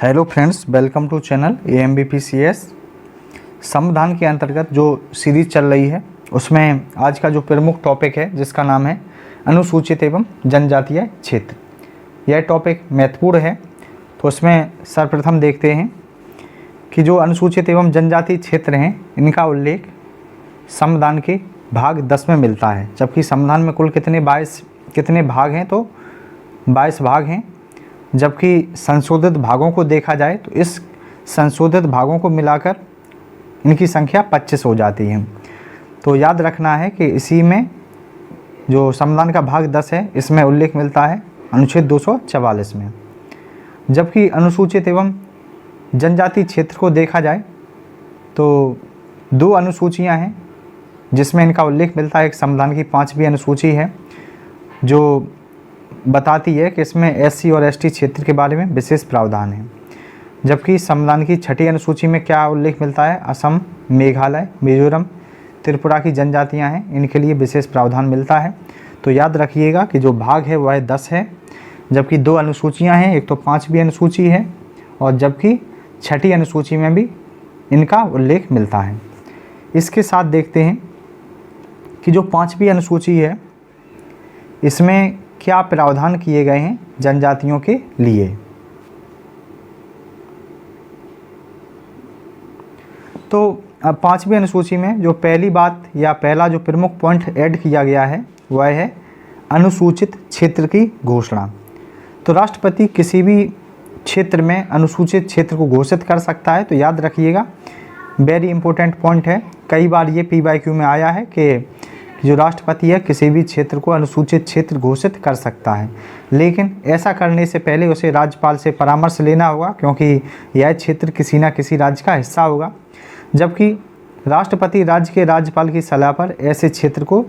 Hello friends, welcome to channel AMBPCS। संविधान के अंतर्गत जो सीरीज चल रही है उसमें आज का जो प्रमुख टॉपिक है जिसका नाम है अनुसूचित एवं जनजातीय क्षेत्र। यह टॉपिक महत्वपूर्ण है। तो उसमें सर्वप्रथम देखते हैं कि जो अनुसूचित एवं जनजातीय क्षेत्र हैं इनका उल्लेख संविधान के भाग 10 में मिलता है। जबकि संविधान में कुल कितने भाग हैं, तो 22 भाग हैं। जबकि संशोधित भागों को देखा जाए तो इस संशोधित भागों को मिलाकर इनकी संख्या 25 हो जाती है। तो याद रखना है कि इसी में जो संविधान का भाग 10 है इसमें उल्लेख मिलता है अनुच्छेद 244 में। जबकि अनुसूचित एवं जनजातीय क्षेत्र को देखा जाए तो 2 अनुसूचियां हैं जिसमें इनका उल्लेख मिलता है। एक संविधान की 5वीं अनुसूची है जो बताती है कि इसमें SC और ST क्षेत्र के बारे में विशेष प्रावधान है। जबकि संविधान की 6ठी अनुसूची में क्या उल्लेख मिलता है, असम, मेघालय, मिजोरम, त्रिपुरा की जनजातियां हैं, इनके लिए विशेष प्रावधान मिलता है। तो याद रखिएगा कि जो भाग है वह 10 है। जबकि 2 अनुसूचियां हैं, एक तो 5वीं अनुसूची है और जबकि 6ठी अनुसूची में भी इनका उल्लेख मिलता है। इसके साथ देखते हैं कि जो 5वीं अनुसूची है इसमें क्या प्रावधान किए गए हैं जनजातियों के लिए। तो अब 5वीं अनुसूची में जो पहली बात या पहला जो प्रमुख पॉइंट ऐड किया गया है वह है अनुसूचित क्षेत्र की घोषणा। तो राष्ट्रपति किसी भी क्षेत्र में अनुसूचित क्षेत्र को घोषित कर सकता है। तो याद रखिएगा, वेरी इंपॉर्टेंट पॉइंट है। कई बार ये PYQ में आया है कि जो राष्ट्रपति है किसी भी क्षेत्र को अनुसूचित क्षेत्र घोषित कर सकता है, लेकिन ऐसा करने से पहले उसे राज्यपाल से परामर्श लेना होगा क्योंकि यह क्षेत्र किसी न किसी राज्य का हिस्सा होगा। जबकि राष्ट्रपति राज्य के राज्यपाल की सलाह पर ऐसे क्षेत्र को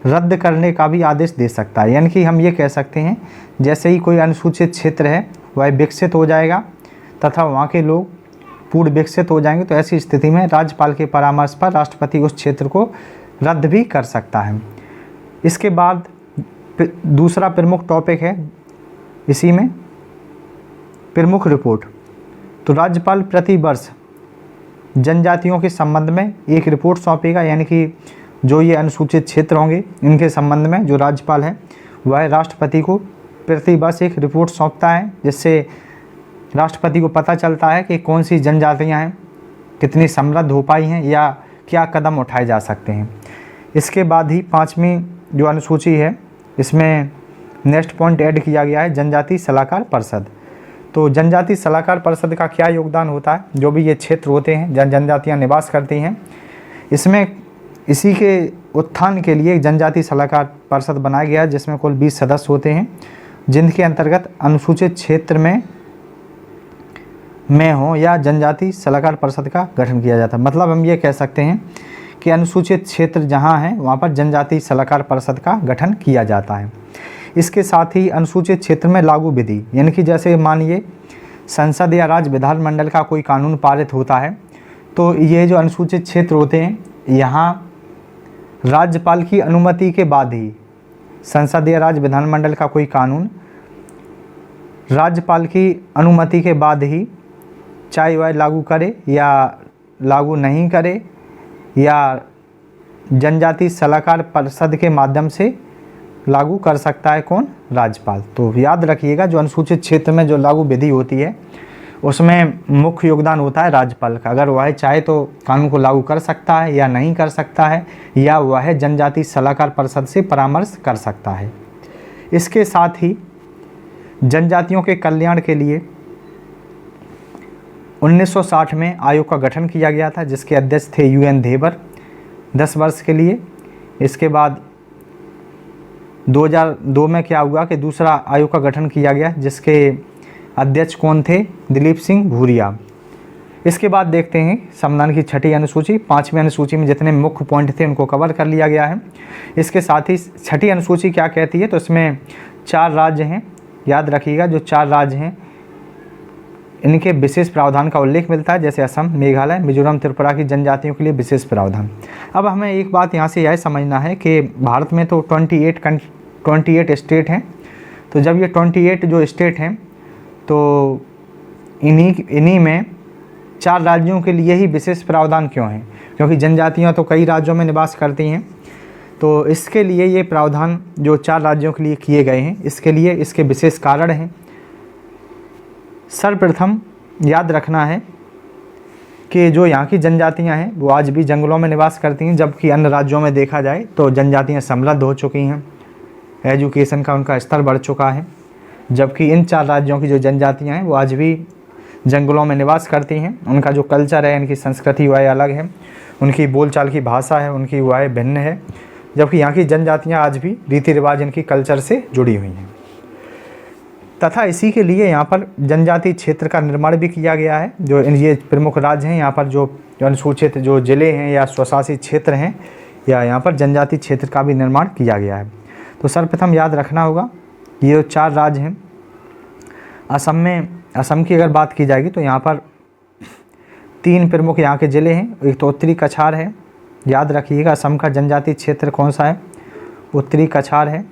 रद्द करने का भी आदेश दे सकता है। यानी कि हम ये कह सकते हैं जैसे ही कोई अनुसूचित क्षेत्र है वह विकसित हो जाएगा तथा वहाँ के लोग पूर्ण विकसित हो जाएंगे, तो ऐसी स्थिति में राज्यपाल के परामर्श पर राष्ट्रपति उस क्षेत्र को रद्द भी कर सकता है। इसके बाद दूसरा प्रमुख टॉपिक है इसी में प्रमुख रिपोर्ट। तो राज्यपाल प्रति वर्ष जनजातियों के संबंध में एक रिपोर्ट सौंपेगा। यानी कि जो ये अनुसूचित क्षेत्र होंगे इनके संबंध में जो राज्यपाल है वह राष्ट्रपति को प्रति वर्ष एक रिपोर्ट सौंपता है, जिससे राष्ट्रपति को पता चलता है कि कौन सी जनजातियाँ हैं, कितनी समृद्ध हो पाई हैं या क्या कदम उठाए जा सकते हैं। इसके बाद ही 5वीं जो अनुसूची है इसमें नेक्स्ट पॉइंट ऐड किया गया है जनजातीय सलाहकार परिषद। तो जनजातीय सलाहकार परिषद का क्या योगदान होता है, जो भी ये क्षेत्र होते हैं जहाँ जनजातियाँ निवास करती हैं, इसमें इसी के उत्थान के लिए जनजातीय सलाहकार परिषद बनाया गया है जिसमें कुल 20 सदस्य होते हैं, जिनके अंतर्गत अनुसूचित क्षेत्र में हो या जनजातीय सलाहकार परिषद का गठन किया जाता है। मतलब हम ये कह सकते हैं कि अनुसूचित क्षेत्र जहाँ है वहाँ पर जनजातीय सलाहकार परिषद का गठन किया जाता है। इसके साथ ही अनुसूचित क्षेत्र में लागू विधि, यानी कि जैसे मानिए संसद या राज्य विधानमंडल का कोई कानून पारित होता है, तो ये जो अनुसूचित क्षेत्र होते हैं यहाँ राज्यपाल की अनुमति के बाद ही संसद या राज्य विधानमंडल का कोई कानून राज्यपाल की अनुमति के बाद ही चाहे वह लागू करे या लागू नहीं करे या जनजातीय सलाहकार परिषद के माध्यम से लागू कर सकता है कौन, राज्यपाल। तो याद रखिएगा जो अनुसूचित क्षेत्र में जो लागू विधि होती है उसमें मुख्य योगदान होता है राज्यपाल का। अगर वह चाहे तो कानून को लागू कर सकता है या नहीं कर सकता है, या वह जनजातीय सलाहकार परिषद से परामर्श कर सकता है। इसके साथ ही जनजातियों के कल्याण के लिए 1960 में आयोग का गठन किया गया था जिसके अध्यक्ष थे UN धेबर 10 वर्ष के लिए। इसके बाद 2002 में क्या हुआ कि दूसरा आयोग का गठन किया गया जिसके अध्यक्ष कौन थे, दिलीप सिंह भूरिया। इसके बाद देखते हैं संविधान की 6ठी अनुसूची। 5वीं अनुसूची में जितने मुख्य पॉइंट थे उनको कवर कर लिया गया है। इसके साथ ही 6ठी अनुसूची क्या कहती है, तो इसमें 4 राज्य हैं। याद रखिएगा जो 4 राज्य हैं इनके विशेष प्रावधान का उल्लेख मिलता है, जैसे असम, मेघालय, मिजोरम, त्रिपुरा की जनजातियों के लिए विशेष प्रावधान। अब हमें एक बात यहाँ से यह समझना है कि भारत में तो 28 स्टेट हैं। तो जब ये 28 जो स्टेट हैं तो इन्हीं में 4 राज्यों के लिए ही विशेष प्रावधान क्यों हैं? क्योंकि जनजातियाँ तो कई राज्यों में निवास करती हैं, तो इसके लिए ये प्रावधान जो 4 राज्यों के लिए किए गए हैं, इसके लिए इसके विशेष कारण हैं। सर्वप्रथम याद रखना है कि जो यहाँ की जनजातियाँ हैं वो आज भी जंगलों में निवास करती हैं, जबकि अन्य राज्यों में देखा जाए तो जनजातियाँ समृद्ध हो चुकी हैं, एजुकेशन का उनका स्तर बढ़ चुका है। जबकि इन 4 राज्यों की जो जनजातियाँ हैं वो आज भी जंगलों में निवास करती हैं। उनका जो कल्चर है, इनकी संस्कृति वह अलग है, उनकी बोलचाल की भाषा है, उनकी वह भिन्न है, जबकि यहाँ की जनजातियाँ आज भी रीति रिवाज इनकी कल्चर से जुड़ी हुई हैं। तथा इसी के लिए यहाँ पर जनजातीय क्षेत्र का निर्माण भी किया गया है। जो ये प्रमुख राज्य हैं, यहाँ पर जो अनुसूचित जो ज़िले हैं या स्वशासित क्षेत्र हैं, या यहाँ पर जनजातीय क्षेत्र का भी निर्माण किया गया है। तो सर्वप्रथम याद रखना होगा ये जो 4 राज्य हैं, असम की अगर बात की जाएगी तो यहाँ पर 3 प्रमुख यहाँ के ज़िले हैं। एक तो उत्तरी कछार है, याद रखिएगा असम का जनजातीय क्षेत्र कौन सा है, उत्तरी कछार है।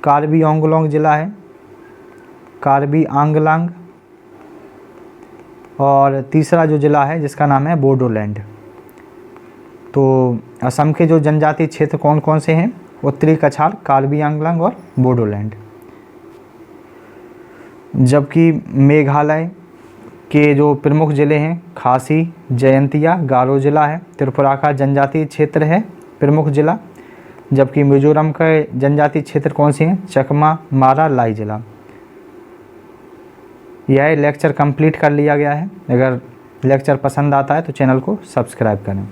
कार्बी आंगलोंग ज़िला है, कार्बी आंगलांग, और तीसरा जो ज़िला है जिसका नाम है बोडोलैंड। तो असम के जो जनजातीय क्षेत्र कौन कौन से हैं? उत्तरी कछार, कार्बी आंगलांग और बोडोलैंड। जबकि मेघालय के जो प्रमुख ज़िले हैं, खासी, जयंतिया, गारो ज़िला है। त्रिपुरा का जनजातीय क्षेत्र है प्रमुख ज़िला। जबकि मिजोरम का जनजातीय क्षेत्र कौन से हैं? चकमा, मारा, लाई ज़िला। यह लेक्चर कंप्लीट कर लिया गया है। अगर लेक्चर पसंद आता है तो चैनल को सब्सक्राइब करें।